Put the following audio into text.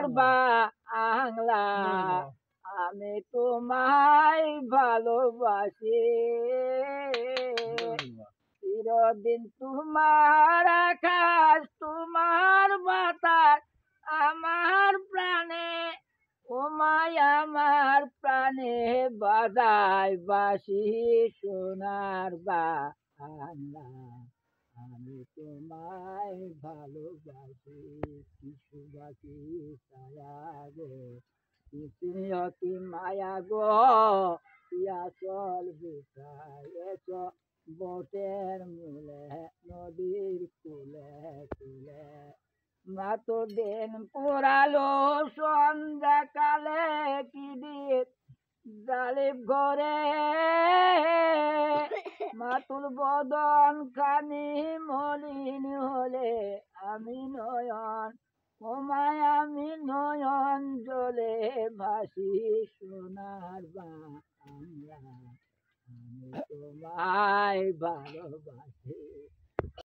বাংলা আমি তোমায় ভালোবাসি চিরদিন তোমার আকাশ তোমার বাতাস আমার প্রাণে ওমায় আমার প্রাণে বাজায় বাসি সোনার বাংলা আমি তোমায় ভালোবাসি কিছু বাকি ছায়া গো কি মায়া গো ইয়া চল বিছায়েছ বটের মূলে নদীর কূলে কূলে মাত দিন পোড়ালো সন্ধ্যাকালে কি দিন জালিব ঘরে মাতুল বদন খানি মলিন হলে আমি নয়ন ওমায় আমি নয়ন জলে ভাসি সোনার বাংলা আমি তোমায় ভালোবাসি।